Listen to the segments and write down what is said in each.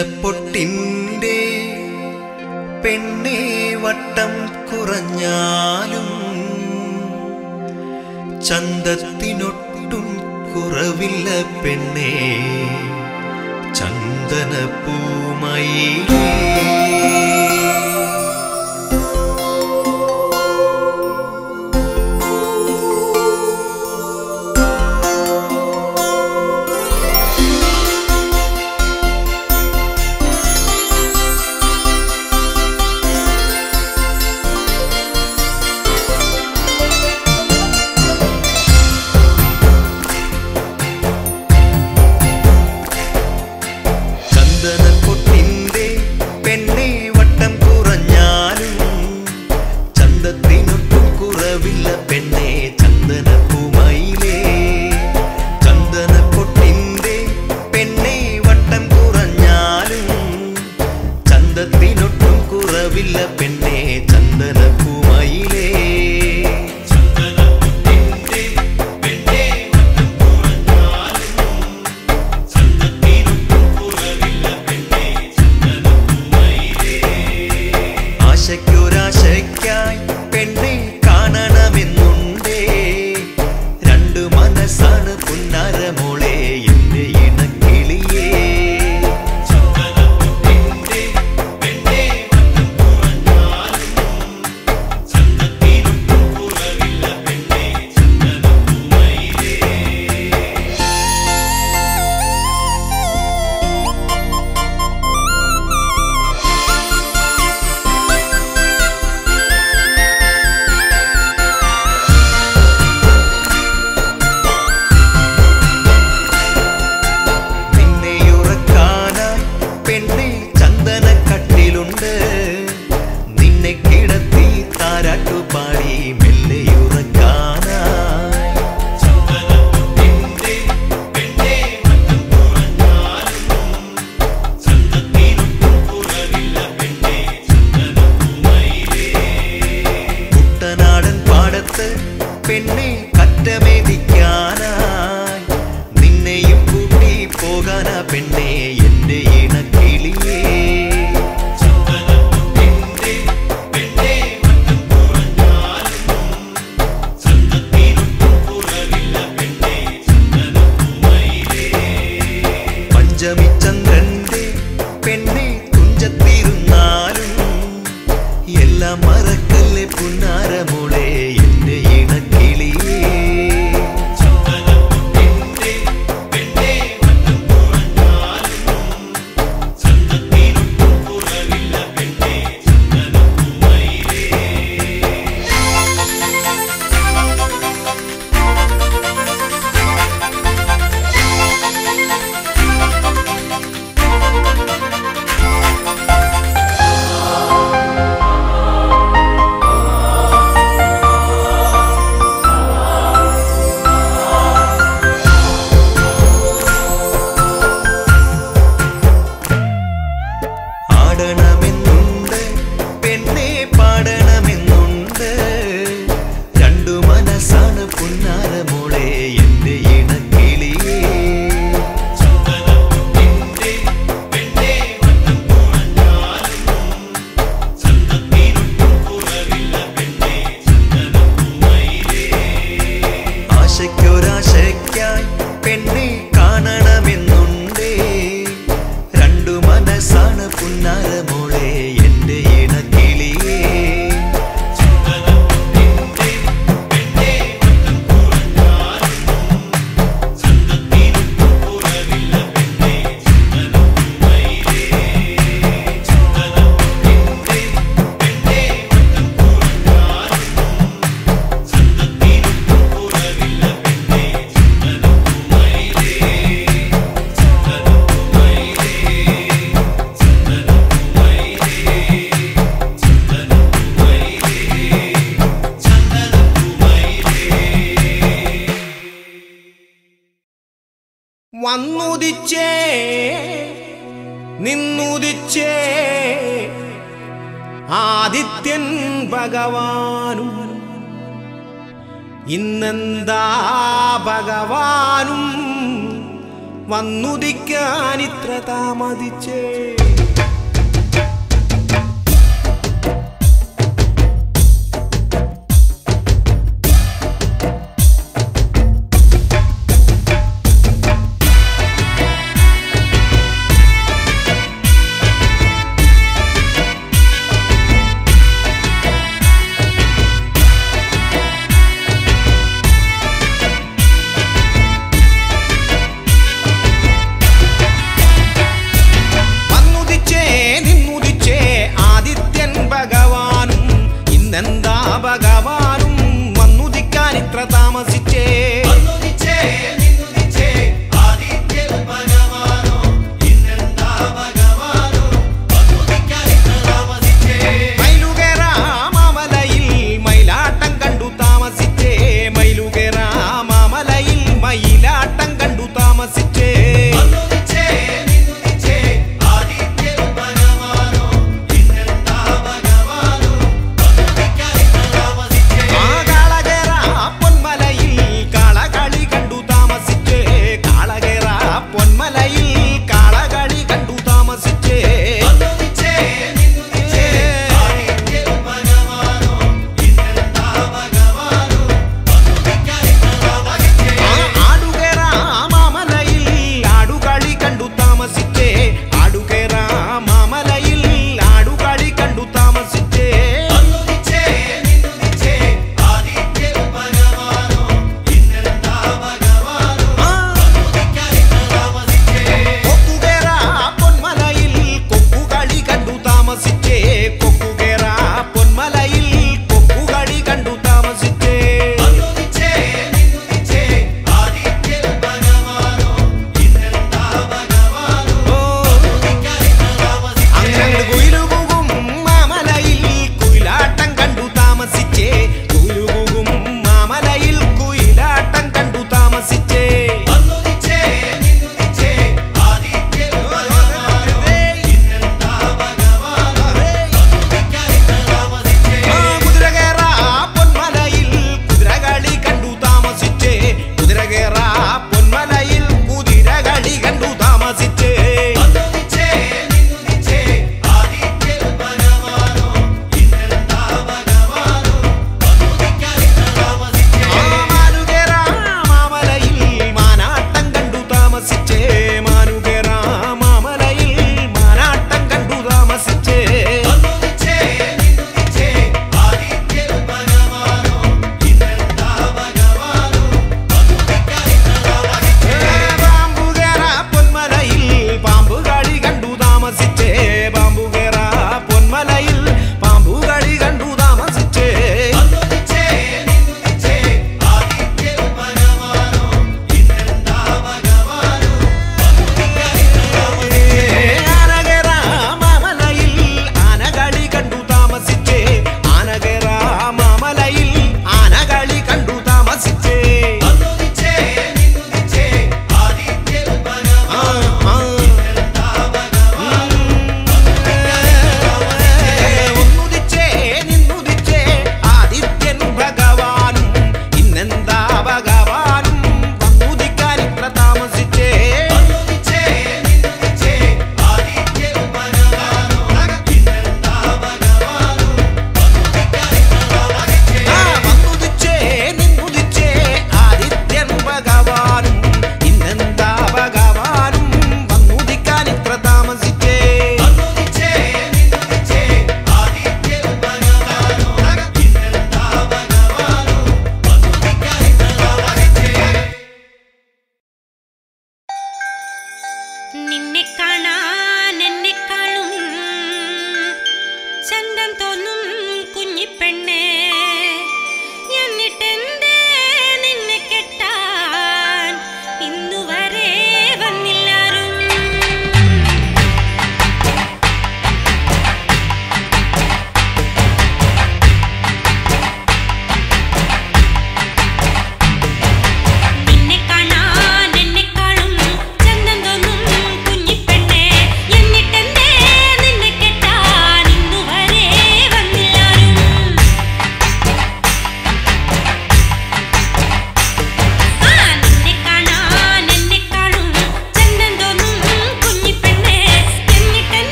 ചന്ദനപ്പൊട്ടിന്റെ പെണ്ണേ വട്ടം കുറഞ്ഞാലും ചന്ദത്തിനൊട്ടും കുറവില്ല പെണ്ണേ ചന്ദനപ്പൂമയിലേ. ചന്ദനപ്പൊട്ടിന്റെ പെണ്ണേ വട്ടം കുറഞ്ഞാലും ചന്ദത്തിനൊട്ടും കുറവില്ല പെണ്ണേ ചന്ദനപ്പൂമയിലേ. ചന്ദനപ്പൊട്ടിന്റെ പെണ്ണേ വട്ടം കുറഞ്ഞാലും ചന്ദത്തിനൊട്ടും കുറവില്ല പെണ്ണേ ചന്ദനപ്പൂമയിലേ. ആശയ്ക്കൊരാശയ്ക്കായി പെണ്ണെ കാണണമെന്നുണ്ടേ, രണ്ടു മനസ്സാണ് പുന്നാരമോളെ എന്റെ ഇണക്കിളിയേ. നിന്നെ കിടത്തി താരാട്ടുപാടി മെല്ലെയുറക്കാനായി കുട്ടനാടൻ പാടത്ത് പെണ്ണെ കറ്റമേദിക്കാനായി നിന്നെയും കൂട്ടി പോകാനാ പെണ്ണെ എന്റെ ഇണക്കിളിയേ. പഞ്ചമിചന്ദ്രന്റെ പെണ്ണെ തുഞ്ചത്തിരുന്നാലും എല്ലാം മറക്കല്ലേ പുന്നാരമോളെ എന്റെ ഇണക്കിളിയേ. ആടണമെന്നുണ്ട് പെണ്ണെ പാടണമെന്നുണ്ട്, രണ്ടു മനസ്സാണ് പുന്നാരമോളെ എന്റെ ഇണക്കിളിയേ. ആശയ്ക്കൊരാശയ്ക്കായി പെണ്ണെ കാണണമെന്നുണ്ടേ, രണ്ടു മനസ്സാണ് പുന്നാരമോളെ എന്റെ ഇണക്കിളിയേ. വന്നുദിച്ചേ നിന്നുദിച്ചേ ആദിത്യൻ ഭഗവാനും ഇന്നെന്താ ഭഗവാനും വന്നുദിക്കാനിത്ര താമതിച്ചേ.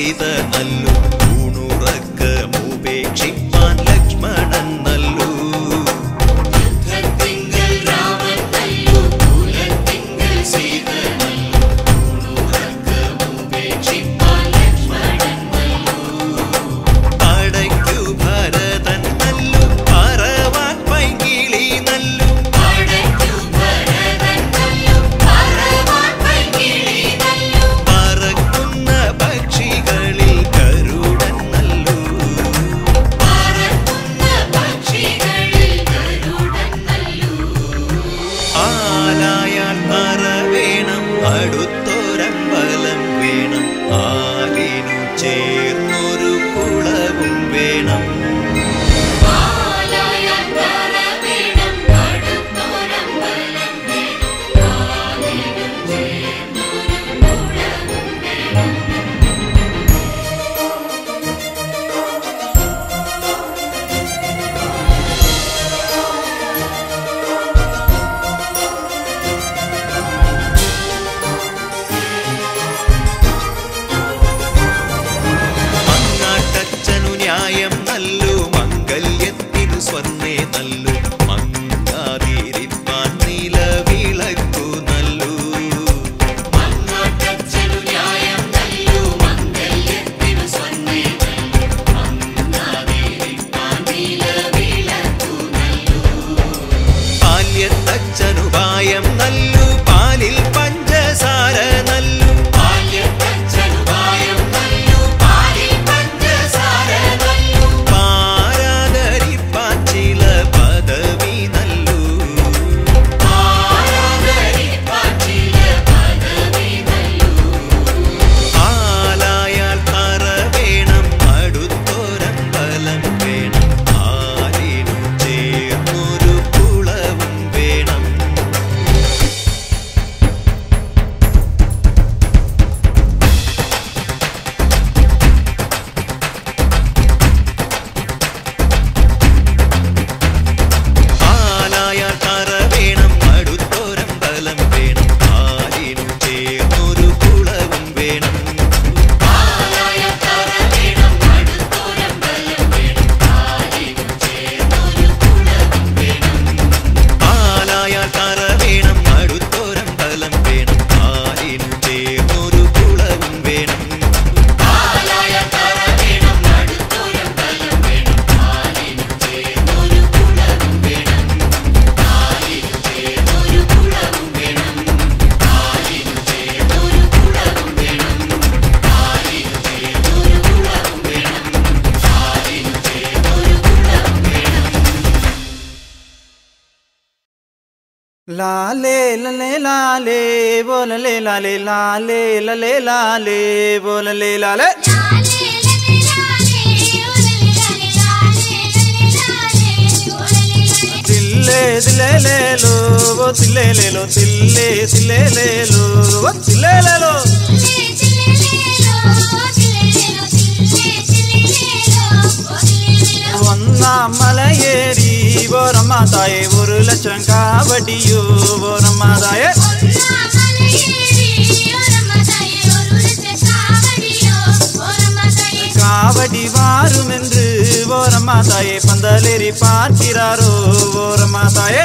സീത നല്ലു ൂണുറക്കമുപേക്ഷിപ്പാൻ ലക്ഷ്മണൻ നല്ലു യുദ്ധത്തിങ്കൽ രാമൻ നല്ലു കുലത്തിങ്കൽ സീത നല്ലു ൂണുറക്കമുപേക്ഷിപ്പാൻ ലക്ഷ്മണൻ നല്ലു പടയ്ക്കു ഭരതൻ നല്ലു പറവാൻ പൈങ്കിളി നല്ലു പടയ്ക്കു ഭരതൻ നല്ലു പറവാൻ പൈങ്കിളി നല്ലു പറക്കുന്ന പക്ഷികളിൽ കരുടൻ നല്ലു പറക്കുന്ന പക്ഷികളിൽ കരുടൻ നല്ലു ആലായാൽ തറ വേണം അടുത്തൊരമ്പലം വേണം ആലിനു ചേർന്നൊരു കുളവും വേണം ആലായാൽ തറ വേണം അടുത്തൊരമ്പലം വേണം ആലിനു ചേർന്നൊരു കുളവും വേണം മങ്ങാട്ടച്ചനു ന്യായം നല്ലു മംഗല്യത്തിനു സ്വർണ്ണേ നല്ലു മങ്ങാതിരിപ്പാൻ നിലവിളക്കു നല്ലു മങ്ങാട്ടച്ചനു ന്യായം നല്ലു മംഗല്യത്തിനു സ്വർണ്ണേ നല്ലു മങ്ങാതിരിപ്പാൻ നിലവിളക്കു നല്ലു ബാല്യത്തച്ഛനു പായം നല്ലു പാലിൽ പഞ്ചസാര നല്ലു ബാല്യത്തച്ഛനു പായം നല്ലു പാലിൽ പഞ്ചസാര നല്ലു പാരാതരിപ്പാൻ ചില പദവി നല്ലു പാരാതരിപ്പാൻ ചില പദവി നല്ലു ആലായാൽ തറ വേണം അടുത്തൊരമ്പലം വേണം ആലിനു ചേർന്നൊരു കുളവും വേണം ആലായാൽ തറ വേണം അടുത്തൊരമ്പലം വേണം ആലിനു ചേർന്നൊരു കുളവും വേണം ആലായാൽ തറ വേണം അടുത്തൊരമ്പലം വേണം ആലിനു ചേർന്നൊരു കുളവും വേണം ആലായാൽ തറ വേണം അടുത്തൊരമ്പലം വേണം ആലിനു ചേർന്നൊരു കുളവും വേണം ആലായാൽ തറ വേണം അടുത്തൊരമ്പലം വേണം ആലിനു ചേർന്നൊരു കുളവും വേണം ആലിനു ചേർന്നൊരു കുളവും വേണം ആലിനു ചേർന്നൊരു കുളവും വേണം ആലിനു ചേർന്നൊരു കുളവും വേണം ആലിനു ചേർന്നൊരു കുളവും വേണം लाले लले लाले बोल ले लाले लाले लले लाले बोल ले लाले तिल्ले तिल्ले ले लो वो तिल्ले ले लो तिल्ले तिल्ले ले लो वो तिल्ले ले लो ഒന്നാം മലയേറി ഓരമ്മാതായെ ഒരു ലക്ഷം കാവടിയോ ഓരമ്മാതായെ காவடி வாரும் என்று ஓரம்மாதாயே பந்தலேறி பார்க்கிறாரோ ஓரம்மாதாயே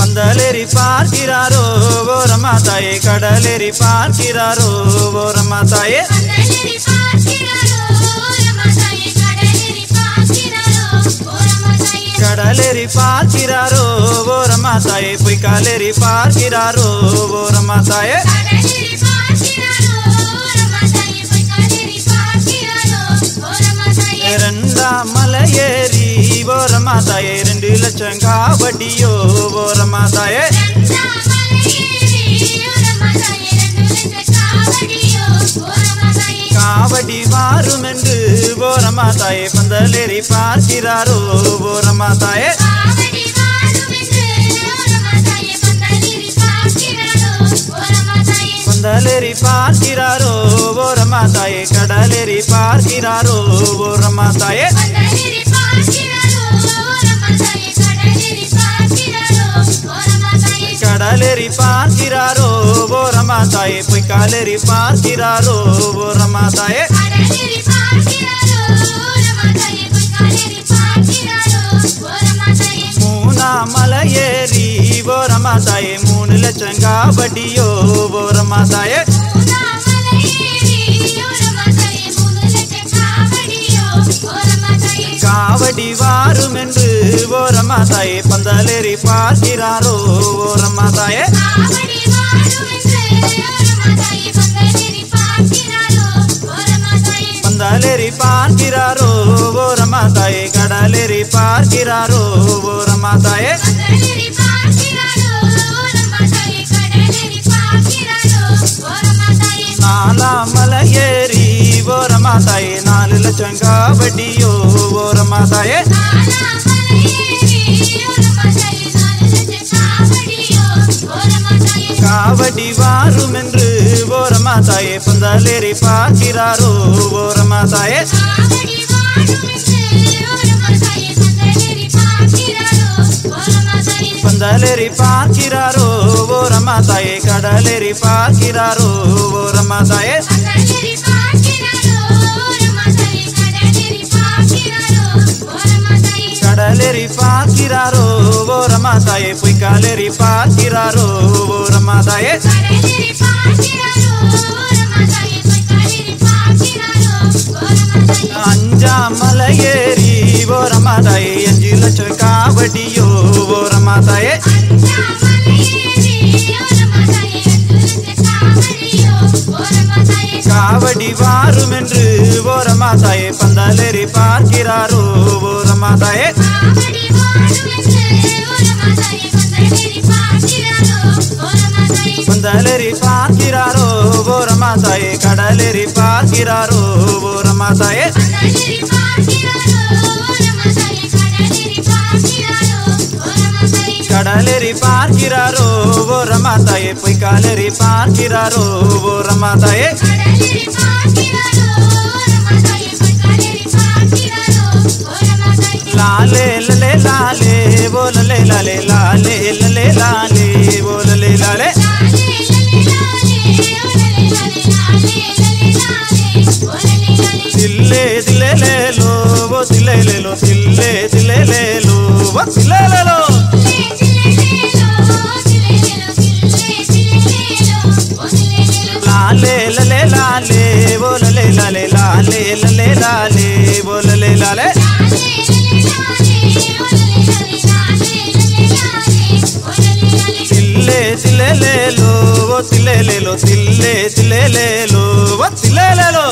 பந்தலேறி பார்க்கிறாரோ ஓரம்மாதாயே கடலேறி பார்க்கிறாரோ ஓரம்மாதாயே கடலேறி பார்க்கிறாரோ ஓரம்மாதாயே பொய்க்காலேறி பார்க்கிறாரோ ஓரம்மாதாயே இரண்டாம் மலையேறி ஓரம்மாதாயே 2 லட்சம் காவடியோ ஓரம்மாதாயே காவடி வாரும் என்று ஓரம்மாதாயே பந்தலேறி பார்க்கிறாரோ ஓரம்மாதாயே பந்தலேறி பார்க்கிறாரோ ஓரம்மாதாயே கடலேறி பார்க்கிறாரோ ஓரம்மாதாயே கடலேறி பார்க்கிறாரோ தாயே பொய்க்காலேறி பார்க்கிறாரோ ஓரமா தாயே மூணாமலை ஏறி ஓரமா தாயே 3 லட்சம் காவடியோ ஓரமா தாயே காவடி வாரும் என்று ஓரமா தாயே பந்தலேறி பார்க்கிறாரோ ஓரமா தாயே பந்தலேறி பார்க்கிறாரோ ஓரமா தாயே கடலேறி பார்க்கிறாரோ ஓரமா தாயே நாலாமலை ஏறி ஓரமா தாயே 4 லட்சம் காவடியோ ஓரமா தாயே காவடி வாரும் என்று ஓரமா தாயே பந்தலேறி பார்க்கிறாரோ ஓரமா தாயே பந்தலேறி பார்க்கிறாரோ ஓரமா தாயே கடலேறி பார்க்கிறாரோ ஓரமா தாயே கடலேறி பார்க்கிறாரோ ஓரமா தாயே பொய்க்காலேறி பார்க்கிறாரோ ஓரமா தாயே அஞ்சாமலை ஏறி ஓரமா தாயே 5 லட்சம் காவடியோ ஓரமா தாயே காவடி வாரும் என்று ஓரமா தாயே பந்தலேறி பார்க்கிறாரோ ஓரமா தாயே பந்தலேறி பார்க்கிறாரோ ஓரமா தாயே கடலேறி பார்க்கிறாரோ ஓரமா தாயே கடலேறி பார்க்கிறாரோ ஓரமா தாயே பொய்க்காலேறி பார்க்கிறாரோ ஓரமா தாயே லாலே லலே லாலே போலலே லாலே லாலே லலே லாலே போலலே லாலே தில்லே தில்லே லேலோ ஓ தில்லே லேலோ தில்லே தில்லே லேலோ ஓ தில்லே லேலோ லாலே லலே லாலே போலலே லாலே லாலே லலே லாலே போலலே லாலே தில்லே தில்லே லேலோ ஓ தில்லே லேலோ தில்லே தில்லே லேலோ ஓ தில்லே லேலோ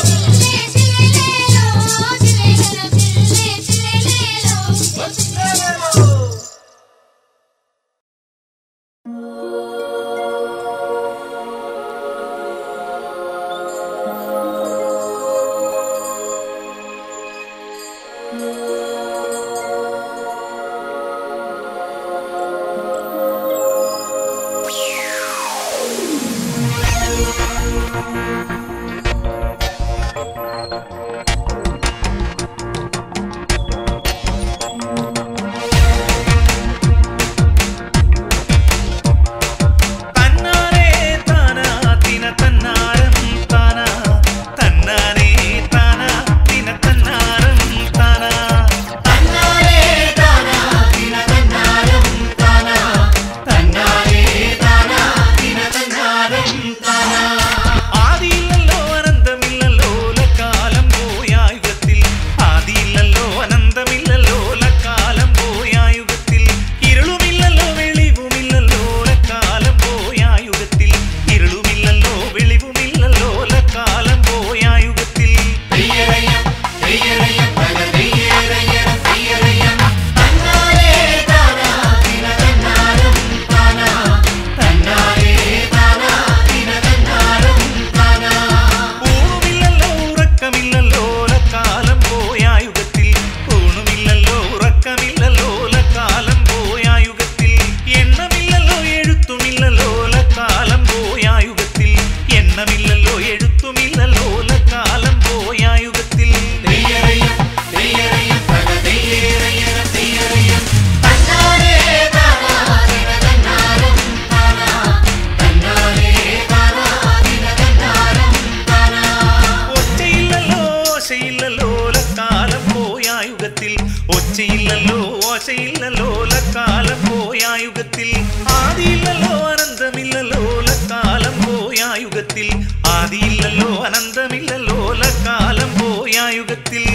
പോയായുഗത്തിൽ ആദിയില്ലല്ലോ അനന്തമില്ലല്ലോ ലക്കാലം പോയായുഗത്തിൽ ആദിയില്ലല്ലോ അനന്തമില്ലല്ലോ ലക്കാലം പോയായുഗത്തിൽ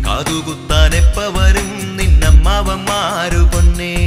കാതുകുത്താനെപ്പ വരും നിന്നമ്മാവന്മാരു പൊന്നേ.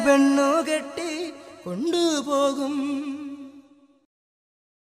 പെണ്ണു കെട്ടി കൊണ്ടുപോകും.